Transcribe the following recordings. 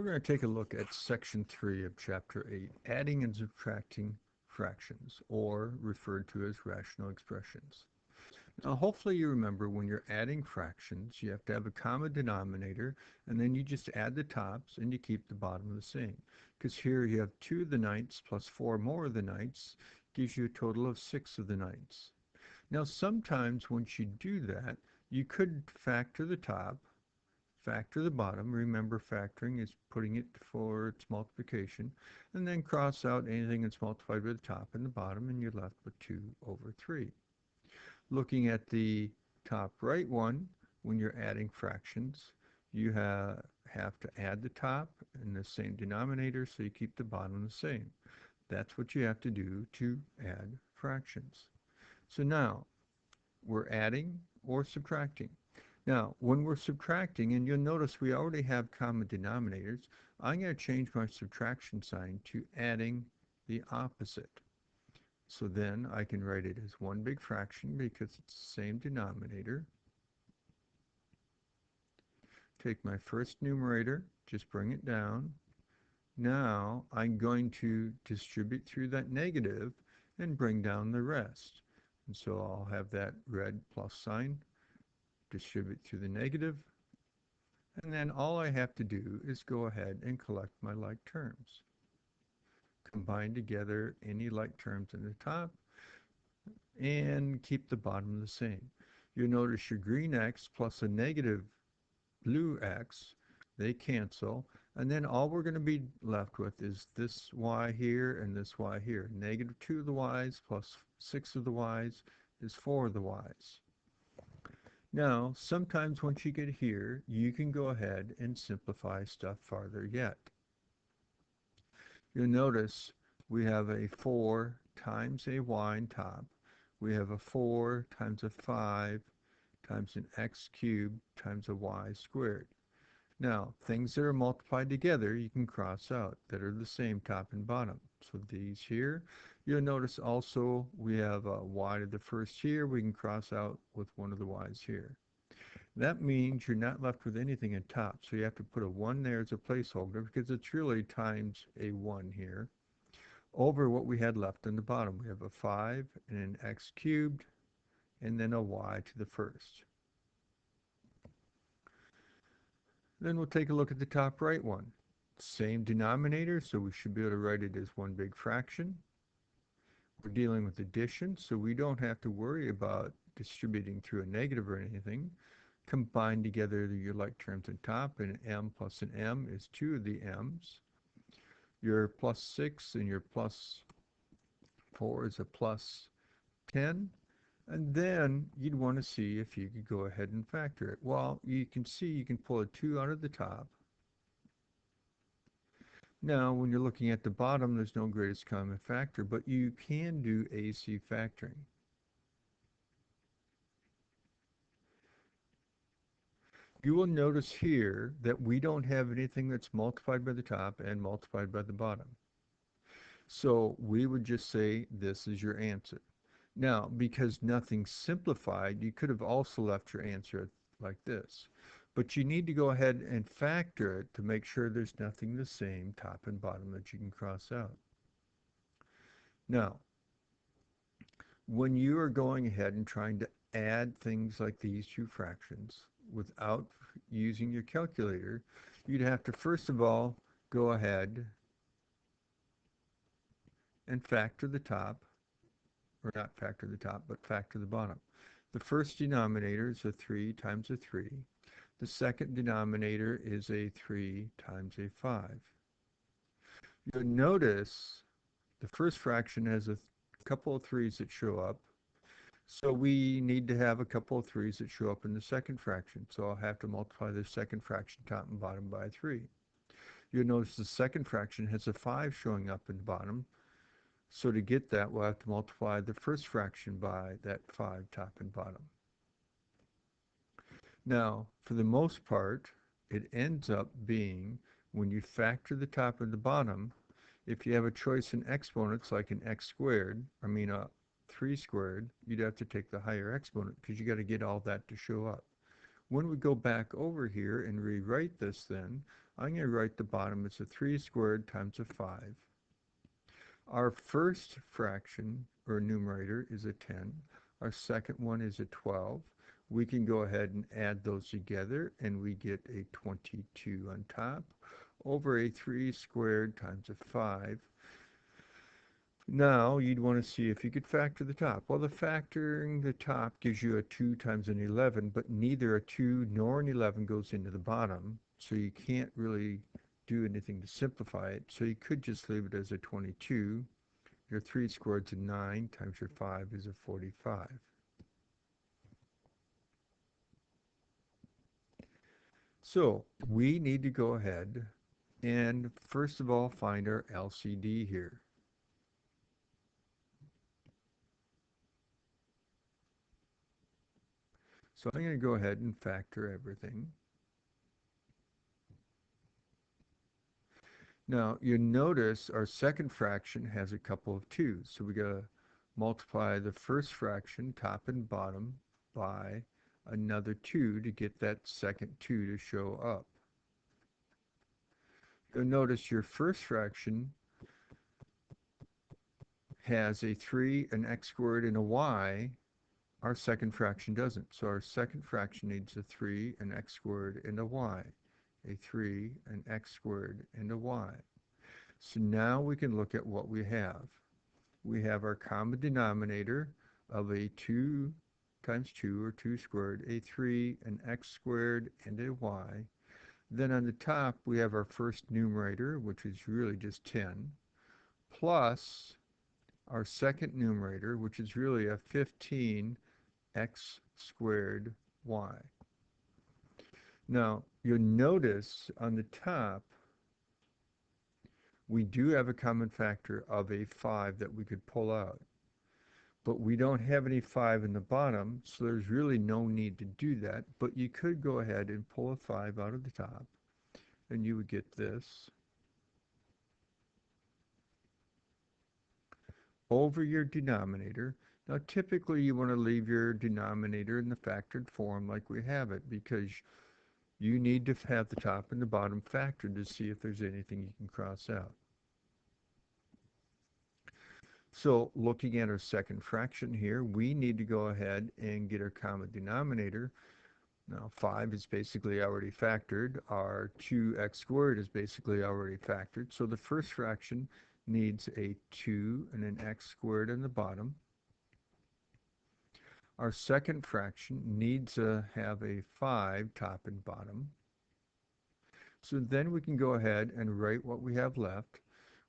We're going to take a look at section 3 of chapter 8, adding and subtracting fractions, or referred to as rational expressions. Now, hopefully you remember when you're adding fractions, you have to have a common denominator, and then you just add the tops and you keep the bottom the same. Because here you have 2 of the ninths plus 4 more of the ninths gives you a total of 6 of the ninths. Now, sometimes once you do that, you could factor the top, factor the bottom. Remember, factoring is putting it for its multiplication, and then cross out anything that's multiplied by the top and the bottom, and you're left with 2 over 3. Looking at the top right one, when you're adding fractions, you have to add the top in the same denominator, so you keep the bottom the same. That's what you have to do to add fractions. So now, we're adding or subtracting. Now, when we're subtracting, and you'll notice we already have common denominators, I'm going to change my subtraction sign to adding the opposite. So then I can write it as one big fraction because it's the same denominator. Take my first numerator, just bring it down. Now I'm going to distribute through that negative and bring down the rest. And so I'll have that red plus sign, distribute through the negative, and then all I have to do is go ahead and collect my like terms. Combine together any like terms in the top and keep the bottom the same. You'll notice your green x plus a negative blue x, they cancel, and then all we're going to be left with is this y here and this y here. Negative 2 of the y's plus 6 of the y's is 4 of the y's. Now, sometimes once you get here, you can go ahead and simplify stuff farther yet. You'll notice we have a 4 times a y on top. We have a 4 times a 5 times an x cubed times a y squared. Now, things that are multiplied together, you can cross out that are the same top and bottom. So these here, you'll notice also we have a y to the first here. We can cross out with one of the y's here. That means you're not left with anything at top. So you have to put a 1 there as a placeholder because it's really times a 1 here over what we had left in the bottom. We have a 5 and an x cubed and then a y to the first. Then we'll take a look at the top right one. Same denominator, so we should be able to write it as one big fraction. We're dealing with addition, so we don't have to worry about distributing through a negative or anything. Combine together your like terms on top, and m plus an m is 2 of the m's. Your plus 6 and your plus 4 is a plus 10. And then you'd want to see if you could go ahead and factor it. Well, you can see you can pull a 2 out of the top. Now, when you're looking at the bottom, there's no greatest common factor, but you can do AC factoring. You will notice here that we don't have anything that's multiplied by the top and multiplied by the bottom. So we would just say this is your answer. Now, because nothing's simplified, you could have also left your answer like this. But you need to go ahead and factor it to make sure there's nothing the same top and bottom that you can cross out. Now, when you are going ahead and trying to add things like these two fractions without using your calculator, you'd have to first of all go ahead and factor the top, or not factor the top, but factor the bottom. The first denominator is a 3 times a 3. The second denominator is a 3 times a 5. You'll notice the first fraction has a couple of 3's that show up. So we need to have a couple of 3's that show up in the second fraction. So I'll have to multiply the second fraction top and bottom by 3. You'll notice the second fraction has a 5 showing up in the bottom. So to get that, we'll have to multiply the first fraction by that 5 top and bottom. Now, for the most part, it ends up being, when you factor the top and the bottom, if you have a choice in exponents like an x squared, a 3 squared, you'd have to take the higher exponent because you got to get all that to show up. When we go back over here and rewrite this then, I'm going to write the bottom as a 3 squared times a 5. Our first fraction, or numerator, is a 10. Our second one is a 12. We can go ahead and add those together, and we get a 22 on top over a 3 squared times a 5. Now, you'd want to see if you could factor the top. Well, the factoring the top gives you a 2 times an 11, but neither a 2 nor an 11 goes into the bottom, so you can't really do anything to simplify it. So you could just leave it as a 22. Your 3 squared is a 9 times your 5 is a 45. So we need to go ahead and first of all find our LCD here. So I'm going to go ahead and factor everything. Now you notice our second fraction has a couple of 2's. So we got to multiply the first fraction, top and bottom, by another 2 to get that second 2 to show up. You'll notice your first fraction has a 3, an x squared, and a y. Our second fraction doesn't. So our second fraction needs a 3, an x squared, and a y. A 3, an x squared, and a y. So now we can look at what we have. We have our common denominator of a 2 times 2, or 2 squared, a 3, an x squared, and a y. Then on the top, we have our first numerator, which is really just 10, plus our second numerator, which is really a 15 x squared y. Now, you'll notice on the top, we do have a common factor of a 5 that we could pull out. But we don't have any 5 in the bottom, so there's really no need to do that. But you could go ahead and pull a 5 out of the top, and you would get this over your denominator. Now, typically, you want to leave your denominator in the factored form like we have it, because you need to have the top and the bottom factored to see if there's anything you can cross out. So looking at our second fraction here, we need to go ahead and get our common denominator. Now 5 is basically already factored. Our 2x squared is basically already factored. So the first fraction needs a 2 and an x squared in the bottom. Our second fraction needs to have a 5 top and bottom. So then we can go ahead and write what we have left.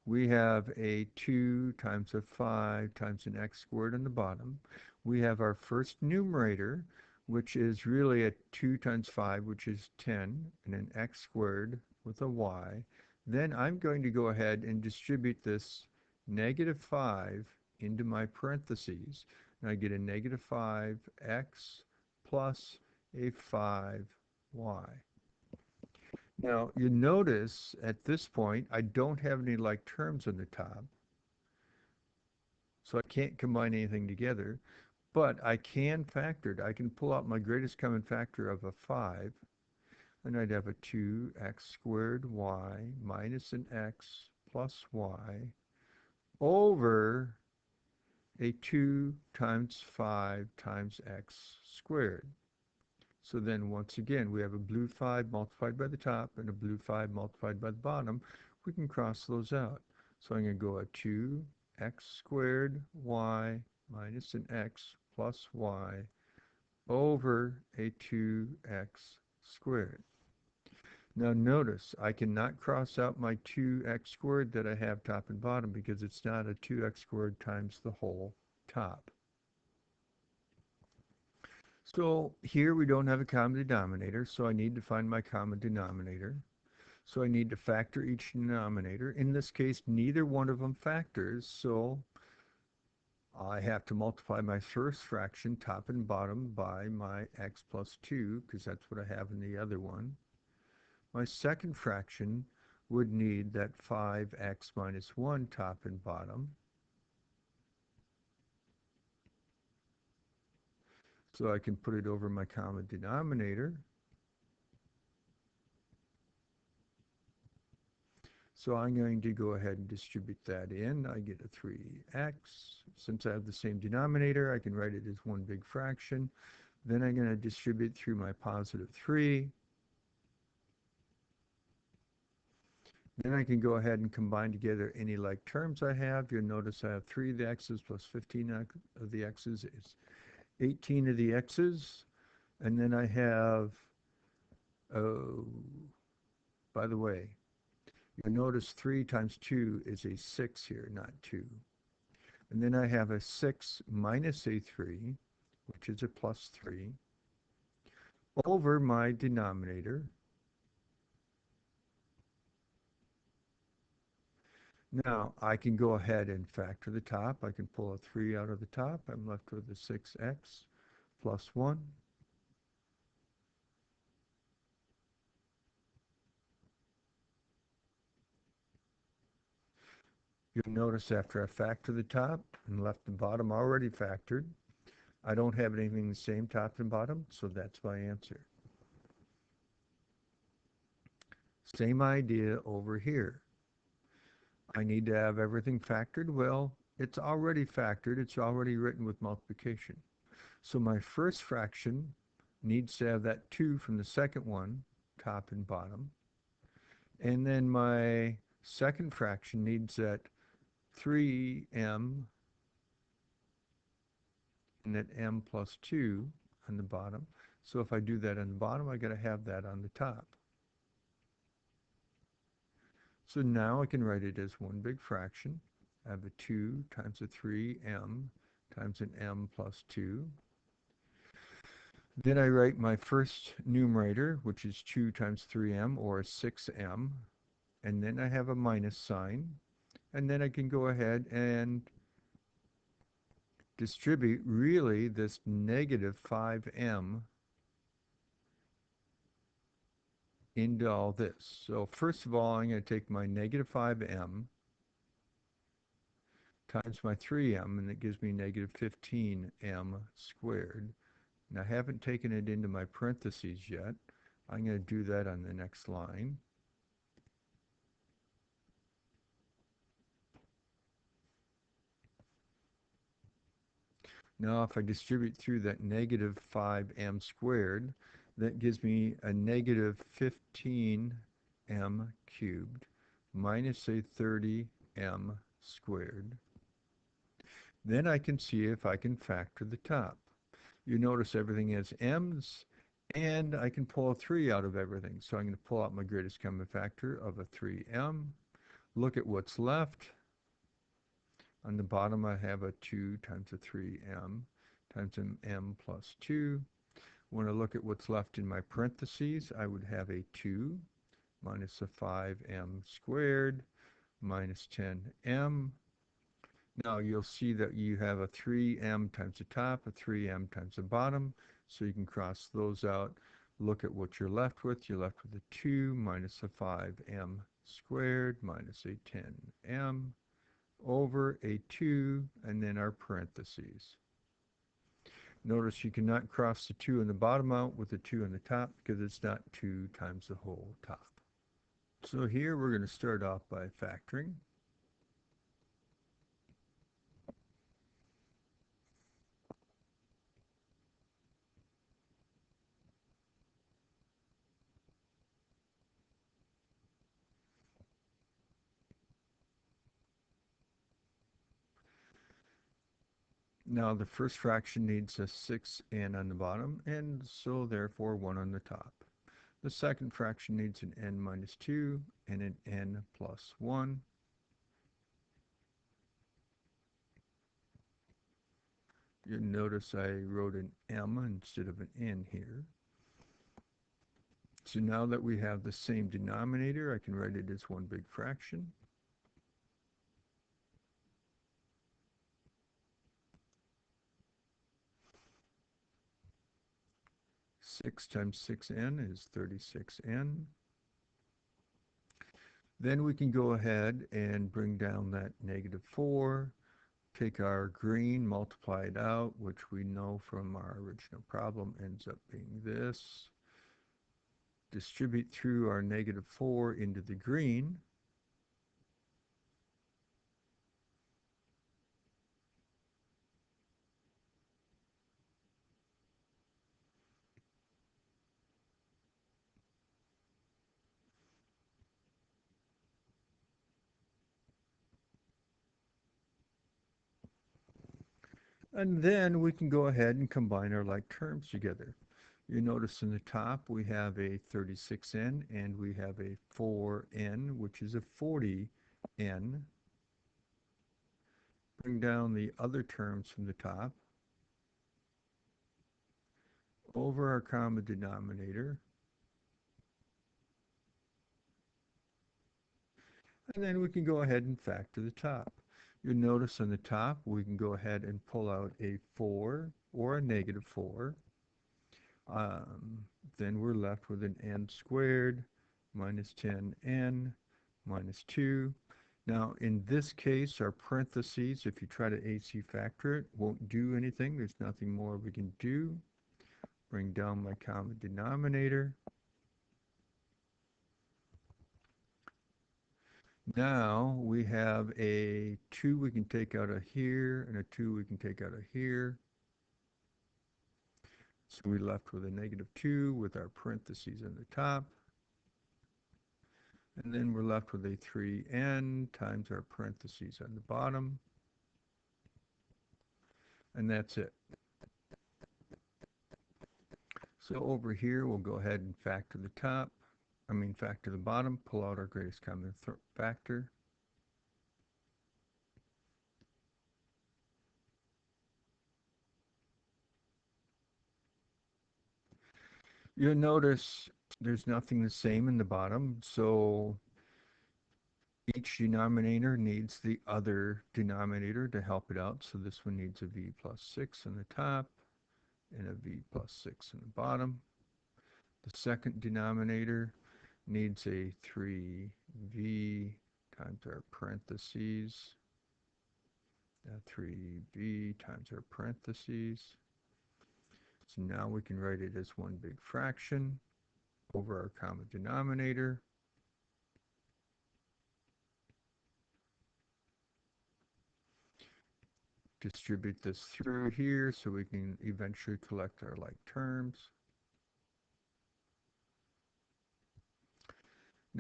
We have a 2 times a 5 times an x squared on the bottom. We have our first numerator, which is really a 2 times 5, which is 10, and an x squared with a y. Then I'm going to go ahead and distribute this negative 5 into my parentheses. And I get a negative 5x plus a 5y. Now, you notice at this point, I don't have any like terms on the top, so I can't combine anything together, but I can factor it. I can pull out my greatest common factor of a 5, and I'd have a 2x squared y minus an x plus y over a 2 times 5 times x squared. So then once again, we have a blue 5 multiplied by the top and a blue 5 multiplied by the bottom. We can cross those out. So I'm going to go at 2x squared y minus an x plus y over a 2x squared. Now notice, I cannot cross out my 2x squared that I have top and bottom because it's not a 2x squared times the whole top. So here we don't have a common denominator, so I need to find my common denominator. So I need to factor each denominator. In this case, neither one of them factors, so I have to multiply my first fraction, top and bottom, by my x plus 2, because that's what I have in the other one. My second fraction would need that 5x minus 1 top and bottom. So I can put it over my common denominator. So I'm going to go ahead and distribute that in. I get a 3x. Since I have the same denominator, I can write it as one big fraction. Then I'm going to distribute through my positive 3. Then I can go ahead and combine together any like terms I have. You'll notice I have 3 of the x's plus 15 of the x's is 18 of the x's. And then I have, oh, by the way, you'll notice 3 times 2 is a 6 here, not 2. And then I have a 6 minus a 3, which is a plus 3, over my denominator. Now, I can go ahead and factor the top. I can pull a 3 out of the top. I'm left with a 6x plus 1. You'll notice after I factor the top and left the bottom already factored, I don't have anything the same top and bottom, so that's my answer. Same idea over here. I need to have everything factored. Well, it's already factored. It's already written with multiplication. So my first fraction needs to have that 2 from the second one, top and bottom. And then my second fraction needs that 3m and then m plus 2 on the bottom. So if I do that on the bottom, I got to have that on the top. So now I can write it as one big fraction. I have a 2 times a 3m times an m plus 2. Then I write my first numerator, which is 2 times 3m, or 6m. And then I have a minus sign. And then I can go ahead and distribute really this negative 5m into all this. So first of all, I'm going to take my negative 5m times my 3m, and that gives me negative 15m squared. And I haven't taken it into my parentheses yet. I'm going to do that on the next line. Now if I distribute through that negative 5m squared, that gives me a negative 15m cubed minus a 30m squared. Then I can see if I can factor the top. You notice everything has m's, and I can pull a 3 out of everything. So I'm going to pull out my greatest common factor of a 3m. Look at what's left. On the bottom, I have a 2 times a 3m times an m plus 2. When I look at what's left in my parentheses, I would have a 2 minus a 5m squared minus 10m. Now you'll see that you have a 3m times the top, a 3m times the bottom, so you can cross those out. Look at what you're left with. You're left with a 2 minus a 5m squared minus a 10m over a 2, and then our parentheses. Notice you cannot cross the 2 in the bottom out with the 2 on the top because it's not 2 times the whole top. So here we're going to start off by factoring. Now the first fraction needs a 6n on the bottom, and so therefore 1 on the top. The second fraction needs an n minus 2 and an n plus 1. You'll notice I wrote an m instead of an n here. So now that we have the same denominator, I can write it as one big fraction. Six times 6n is 36n. Then we can go ahead and bring down that negative 4, take our green, multiply it out, which we know from our original problem ends up being this. Distribute through our negative 4 into the green. And then we can go ahead and combine our like terms together. You notice in the top we have a 36n and we have a 4n, which is a 40n. Bring down the other terms from the top over our common denominator. And then we can go ahead and factor the top. You'll notice on the top we can go ahead and pull out a 4 or a negative 4. Um, then we're left with an n squared minus 10n minus 2. Now, in this case, our parentheses, if you try to AC factor it, won't do anything. There's nothing more we can do. Bring down my common denominator. Now we have a 2 we can take out of here and a 2 we can take out of here. So we're left with a negative 2 with our parentheses on the top. And then we're left with a 3n times our parentheses on the bottom. And that's it. So over here, we'll go ahead and factor the top. Factor the bottom, pull out our greatest common factor. You'll notice there's nothing the same in the bottom, so each denominator needs the other denominator to help it out. So this one needs a v plus 6 on the top and a v plus 6 on the bottom. The second denominator needs a 3v times our parentheses, 3v times our parentheses. So now we can write it as one big fraction over our common denominator. Distribute this through here so we can eventually collect our like terms.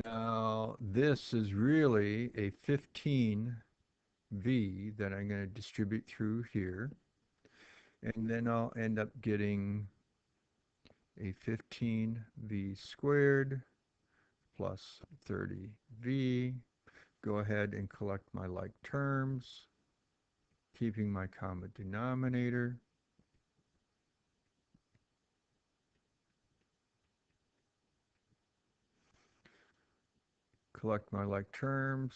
Now, this is really a 15v that I'm going to distribute through here. And then I'll end up getting a 15v squared plus 30v. Go ahead and collect my like terms, keeping my common denominator. Collect my like terms.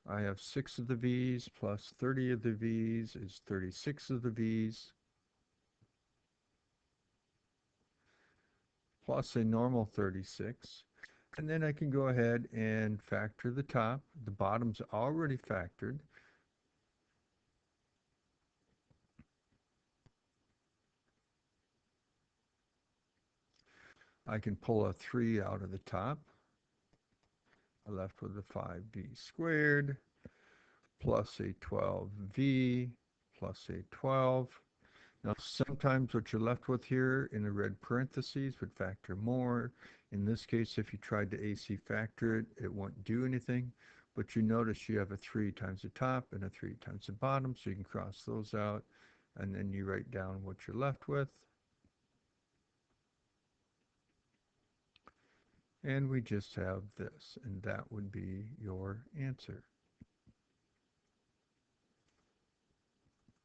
I have 6 of the v's plus 30 of the v's is 36 of the v's plus a normal 36. And then I can go ahead and factor the top. The bottom's already factored. I can pull a 3 out of the top. I'm left with a 5v squared plus a 12v plus a 12. Now, sometimes what you're left with here in the red parentheses would factor more. In this case, if you tried to AC factor it, it won't do anything. But you notice you have a 3 times the top and a 3 times the bottom, so you can cross those out. And then you write down what you're left with. And we just have this, and that would be your answer.